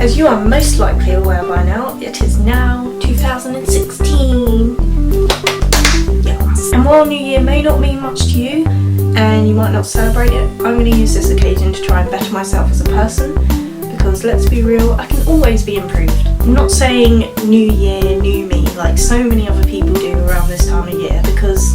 As you are most likely aware by now, it is now 2016. Yes. And while New Year may not mean much to you, and you might not celebrate it, I'm going to use this occasion to try and better myself as a person, because let's be real, I can always be improved. I'm not saying New Year, new me, like so many other people do around this time of year, because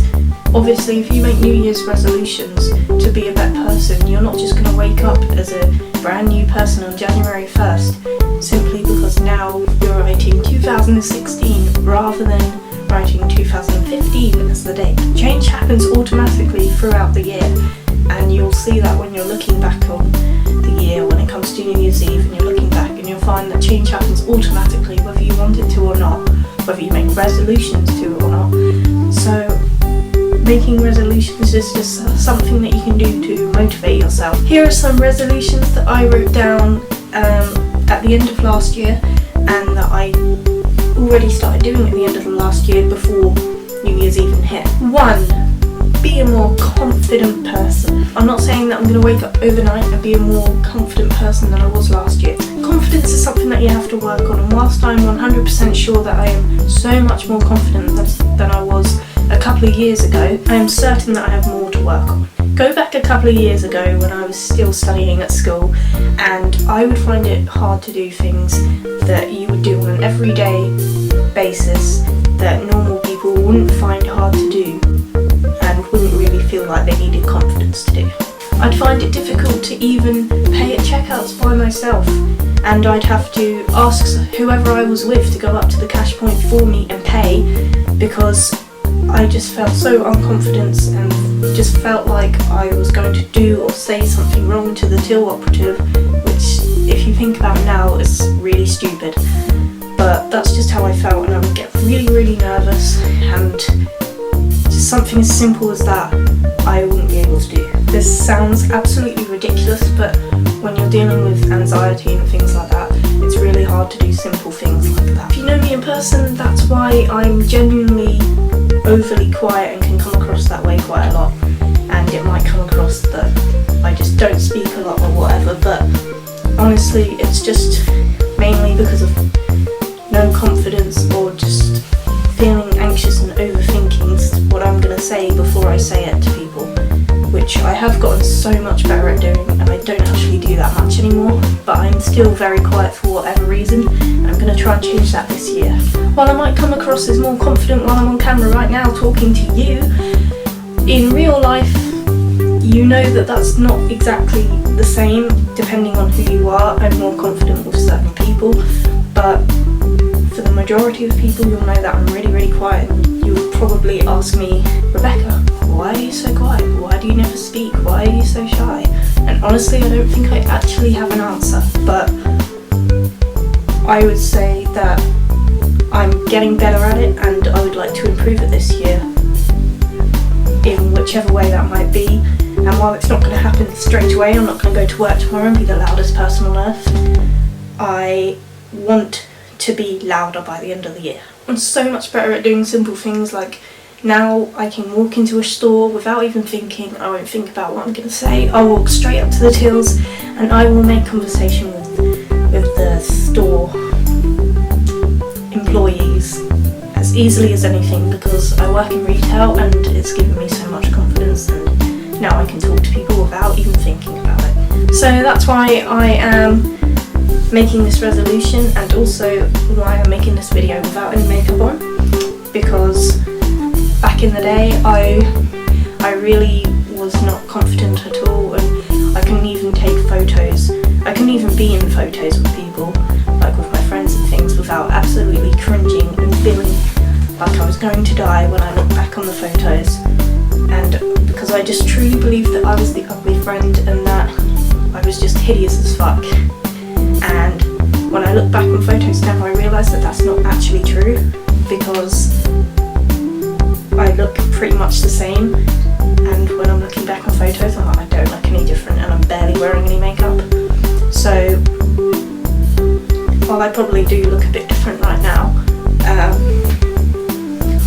obviously if you make New Year's resolutions to be a better person, you're not just going to wake up as a brand new person on January 1st, simply because now you're writing 2016 rather than writing 2015 as the date. Change happens automatically throughout the year, and you'll see that when you're looking back on the year when it comes to New Year's Eve, and you're looking back and you'll find that change happens automatically whether you want it to or not, whether you make resolutions to it or not. So making resolutions is just something that you can do to motivate yourself. Here are some resolutions that I wrote down at the end of last year, and that I already started doing at the end of the last year before New Year's even hit. 1. Be a more confident person. I'm not saying that I'm going to wake up overnight and be a more confident person than I was last year. Confidence is something that you have to work on, and whilst I'm 100% sure that I am so much more confident than I was a couple of years ago, I am certain that I have more to work on. Go back a couple of years ago when I was still studying at school, and I would find it hard to do things that you would do on an everyday basis that normal people wouldn't find hard to do and wouldn't really feel like they needed confidence to do. I'd find it difficult to even pay at checkouts by myself, and I'd have to ask whoever I was with to go up to the cash point for me and pay, because I just felt so unconfident and just felt like I was going to do or say something wrong to the till operative, which if you think about it now is really stupid. But that's just how I felt, and I would get really nervous, and just something as simple as that I wouldn't be able to do. This sounds absolutely ridiculous, but when you're dealing with anxiety and things like that, it's really hard to do simple things like that. If you know me in person, that's why I'm genuinely overly quiet and can come across that way quite a lot, and it might come across that I just don't speak a lot or whatever, but honestly it's just mainly because of no confidence or just feeling anxious and overthinking what I'm going to say before I say it to people, which I have gotten so much better at doing, and I don't actually do that much anymore, but I'm still very quiet for whatever reason, and I'm going to try and change that this year. While I might come across as more confident while I'm on camera right now talking to you, in real life you know that that's not exactly the same depending on who you are. I'm more confident with certain people, but for the majority of people you'll know that I'm really quiet, and you would probably ask me, Rebecca, why are you so quiet? Why do you never speak? Why are you so shy? And honestly I don't think I actually have an answer, but I would say that I'm getting better at it, and I would like to improve it this year in whichever way that might be. And while it's not going to happen straight away, I'm not going to go to work tomorrow and be the loudest person on earth, I want to be louder by the end of the year. I'm so much better at doing simple things, like now I can walk into a store without even thinking. I won't think about what I'm going to say. I'll walk straight up to the tills and I will make conversation with the store employees as easily as anything, because I work in retail and it's given me so much confidence, and now I can talk to people without even thinking about it. So that's why I am making this resolution, and also why I'm making this video without any makeup on, because back in the day I really was not confident at all, and I couldn't even take photos. I couldn't even be in photos with people, like with my friends and things, without absolutely cringing and feeling like I was going to die when I look back on the photos. And because I just truly believed that I was the ugly friend and that I was just hideous as fuck. And when I look back on photos now, I realise that that's not actually true, because I look pretty much the same, and when I'm looking back on photos I'm like, I don't look any different, and I'm barely wearing any makeup. So while I probably do look a bit different right now,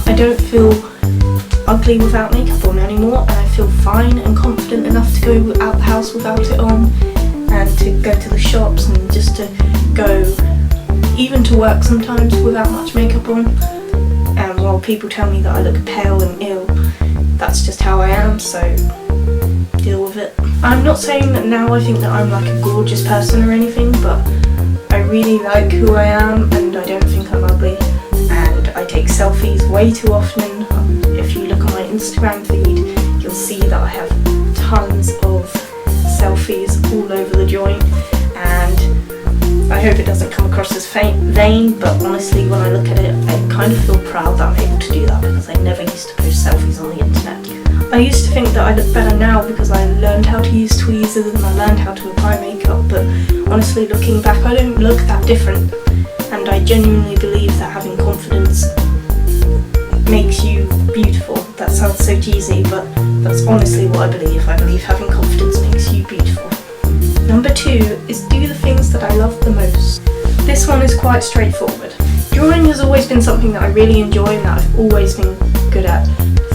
I don't feel ugly without makeup on anymore, and I feel fine and confident enough to go out the house without it on, and to go to the shops and just to go even to work sometimes without much makeup on, and while people tell me that I look pale and ill, that's just how I am, so deal with it. I'm not saying that now I think that I'm like a gorgeous person or anything, but I really like who I am and I don't think I'm ugly, and I take selfies way too often. If you look at my Instagram feed, you'll see that I have tons of selfies all over the joint, and I hope it doesn't come across as vain, but honestly when I look at it I kind of feel proud that I'm able to do that, because I never used to post selfies on the internet. I used to think that I look better now because I learned how to use tweezers and I learned how to apply makeup, but honestly looking back I don't look that different, and I genuinely believe that having confidence makes you beautiful. That sounds so cheesy, but that's honestly what I believe. I believe having confidence makes you beautiful. Number 2 is do the things that I love the most. This one is quite straightforward. Drawing has always been something that I really enjoy and that I've always been good at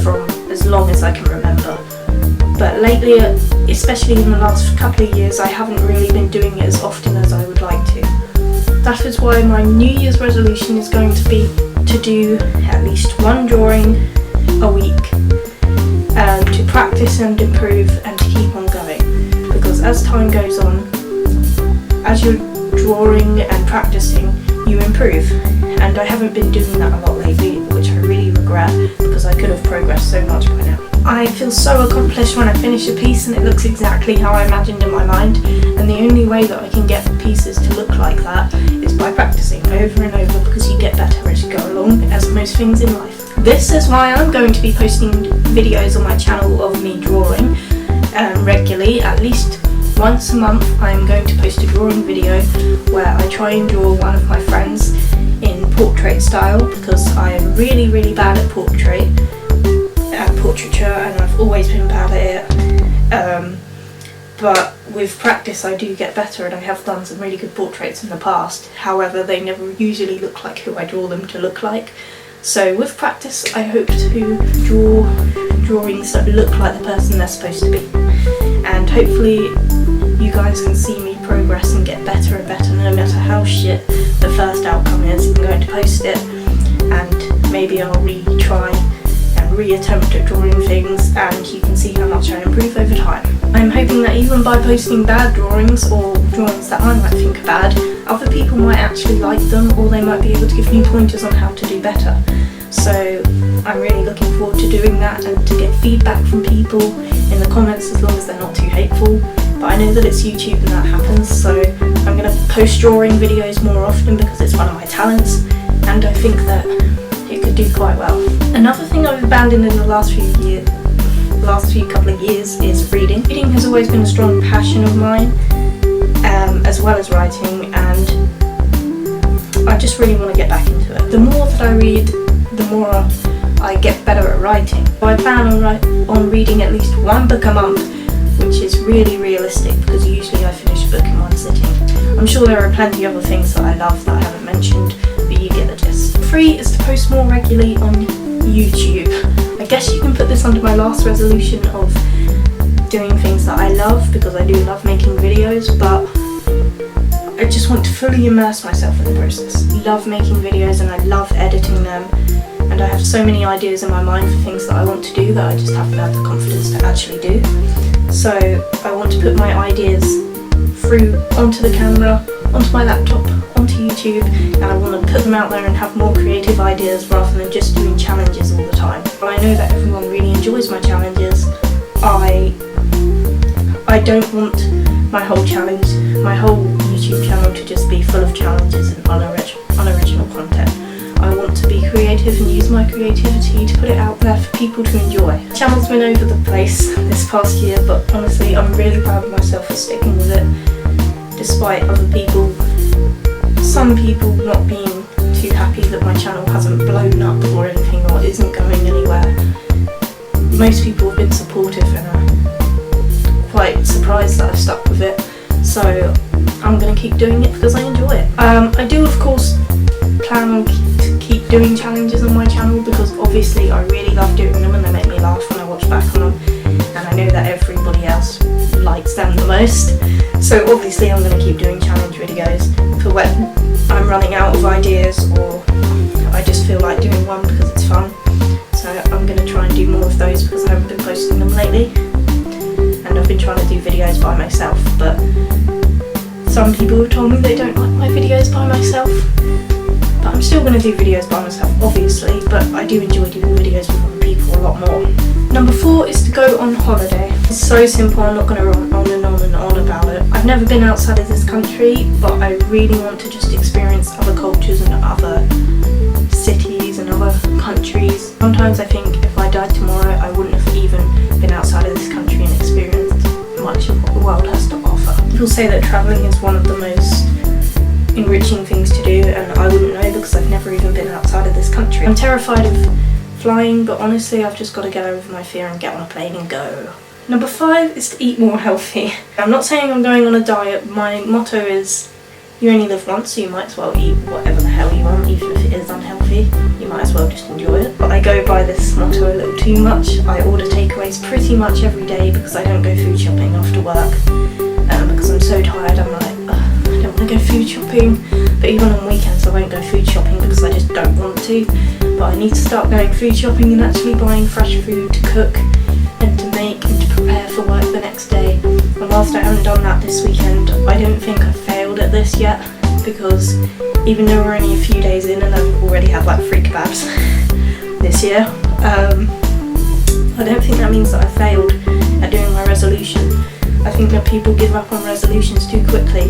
from as long as I can remember. But lately, especially in the last couple of years, I haven't really been doing it as often as I would like to. That is why my New Year's resolution is going to be to do at least one drawing a week, to practice and improve and to keep on going, because as time goes on, as you're drawing and practicing, you improve, and I haven't been doing that a lot lately, which I really regret because I could have progressed so much by now. I feel so accomplished when I finish a piece and it looks exactly how I imagined in my mind, and the only way that I can get pieces to look like that is by practicing over and over, because you get better as you go along, as most things in life. This is why I'm going to be posting videos on my channel of me drawing regularly. At least once a month I'm going to post a drawing video where I try and draw one of my friends in portrait style, because I am really bad at portraiture and I've always been bad at it. But with practice I do get better, and I have done some really good portraits in the past. However, they never usually look like who I draw them to look like. So with practice I hope to draw drawings that look like the person they're supposed to be, and hopefully you guys can see me progress and get better and better. No matter how shit the first outcome is, I'm going to post it, and maybe I'll retry and reattempt at drawing things, and you can see how much I improve over time. I'm hoping that even by posting bad drawings, or drawings that I might think are bad, other people might actually like them, or they might be able to give me pointers on how to do better. So I'm really looking forward to doing that and to get feedback from people in the comments, as long as they're not too hateful. But I know that it's YouTube and that happens, so I'm going to post drawing videos more often because it's one of my talents, and I think that it could do quite well. Another thing I've abandoned in the last few couple of years is reading. Reading has always been a strong passion of mine, as well as writing, and I just really want to get back into it. The more that I read, the more I get better at writing. I plan on reading at least one book a month, which is really realistic because usually I finish a book in one sitting. I'm sure there are plenty of other things that I love that I haven't mentioned, but you get the gist. 3 is to post more regularly on YouTube. I guess you can put this under my last resolution of doing things that I love, because I do love making videos, but I just want to fully immerse myself in the process. I love making videos and I love editing them, and I have so many ideas in my mind for things that I want to do that I just haven't had the confidence to actually do. So I want to put my ideas through onto the camera, onto my laptop, onto YouTube, and I want to put them out there and have more creative ideas rather than just doing challenges all the time. But I know that everyone really enjoys my challenges. I don't want my whole YouTube channel to just be full of challenges and unoriginal content. I want to be creative and use my creativity to put it out there for people to enjoy. The channel's been over the place this past year, but honestly I'm really proud of myself for sticking with it, despite some people not being too happy that my channel hasn't blown up or anything, or isn't going anywhere. Most people have been supportive and are quite surprised that I've stuck with it, so I'm going to keep doing it because I enjoy it. I do of course plan on keep doing challenges on my channel, because obviously I really love doing them and they make me laugh when I watch back on them, and I know that everybody else likes them the most, so obviously I'm going to keep doing challenge videos for when I'm running out of ideas or I just feel like doing one because it's fun. So I'm going to try and do more of those because I haven't been posting them lately, and I've been trying to do videos by myself, but some people have told me they don't like my videos by myself. But I'm still going to do videos by myself, obviously, but I do enjoy doing videos with other people a lot more. Number 4 is to go on holiday. It's so simple, I'm not going to run on and on and on about it. I've never been outside of this country, but I really want to just experience other cultures and other cities and other countries. Sometimes I think if I died tomorrow, I wouldn't have even been outside of this country and experienced much of what the world has to offer. People say that travelling is one of the most enriching things to do, and I wouldn't know because I've never even been outside of this country. I'm terrified of flying, but honestly I've just got to get over my fear and get on a plane and go. Number 5 is to eat more healthy. I'm not saying I'm going on a diet. My motto is you only live once, so you might as well eat whatever the hell you want, even if it is unhealthy. You might as well just enjoy it. But I go by this motto a little too much. I order takeaways pretty much every day because I don't go food shopping after work. Because I'm so tired, I'm like, I don't want to go food shopping. But even on weekends I won't go food shopping because I just don't want to. But I need to start going food shopping and actually buying fresh food to cook and to make and to prepare for work the next day. And whilst I haven't done that this weekend, I don't think I've failed at this yet, because even though we're only a few days in and I've already had like 3 kebabs this year, I don't think that means that I failed at doing my resolution. I think that people give up on resolutions too quickly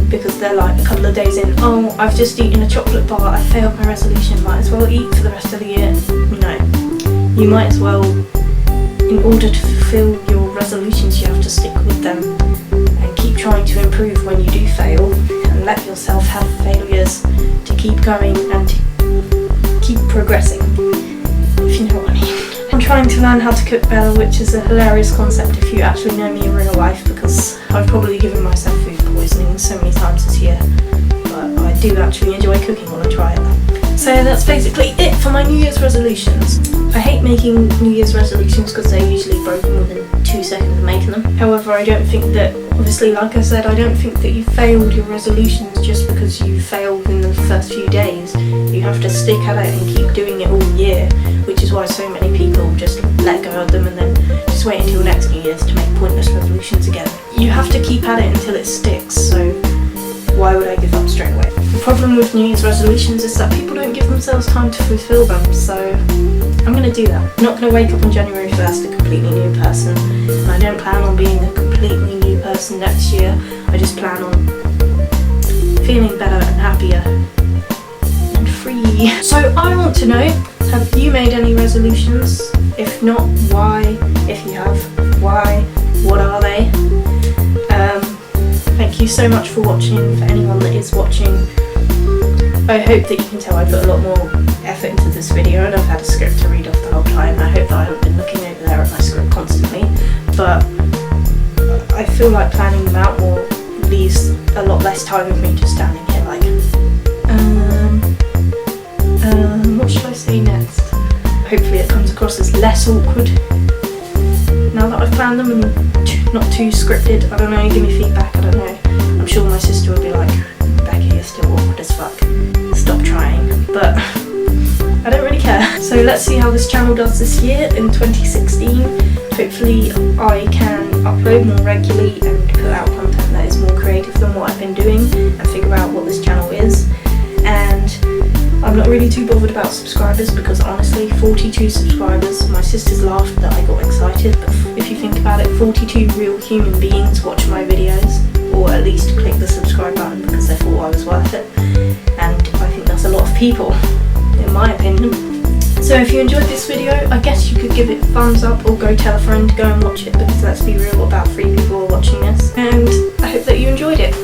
because they're like a couple of days in, oh, I've just eaten a chocolate bar, I failed my resolution, might as well eat for the rest of the year. No, you might as well, in order to fulfill your resolutions, you have to stick with them and keep trying to improve when you do fail, and let yourself have failures to keep going and to keep progressing, if you know what I mean. I'm trying to learn how to cook better, which is a hilarious concept if you actually know me in real life, because I've probably given myself food poisoning so many times this year, but I do actually enjoy cooking when I try it. So that's basically it for my New Year's resolutions. I hate making New Year's resolutions because they're usually broken within 2 seconds of making them. However, I don't think that, obviously like I said, I don't think that you failed your resolutions just because you failed in the first few days. You have to stick at it and keep doing it all year, which is why so many people just let go of them and then just wait until next New Year's to make pointless resolutions again. You have to keep at it until it sticks, so why would I give up straight away? The problem with New Year's resolutions is that people don't give themselves time to fulfill them, so I'm going to do that. I'm not going to wake up on January 1st a completely new person, and I don't plan on being a completely new person next year. I just plan on feeling better and happier and free. So I want to know, have you made any resolutions? If not, why? If you have, why? What are they? Thank you so much for watching, for anyone that is watching. I hope that you can tell I put a lot more effort into this video, and I've had a script to read off the whole time. I hope that I haven't been looking over there at my script constantly, but I feel like planning them out more leaves a lot less time of me just standing here like, what should I say next? Hopefully it comes across as less awkward now that I've planned them and not too scripted. I don't know, give me feedback, I don't know. I'm sure my sister will be like, Becky, you're still awkward as fuck. Stop trying. But I don't really care. So let's see how this channel does this year in 2016. Hopefully I can upload more regularly and put out content that is more creative than what I've been doing and figure out what this channel is. And I'm not really too bothered about subscribers because honestly, 42 subscribers, my sisters laughed that I got excited, but if you think about it, 42 real human beings watch my videos, or at least click the subscribe button because they thought I was worth it, and I think that's a lot of people, in my opinion. So if you enjoyed this video, I guess you could give it a thumbs up or go tell a friend to go and watch it, because let's be real, about 3 people are watching this, and I hope that you enjoyed it.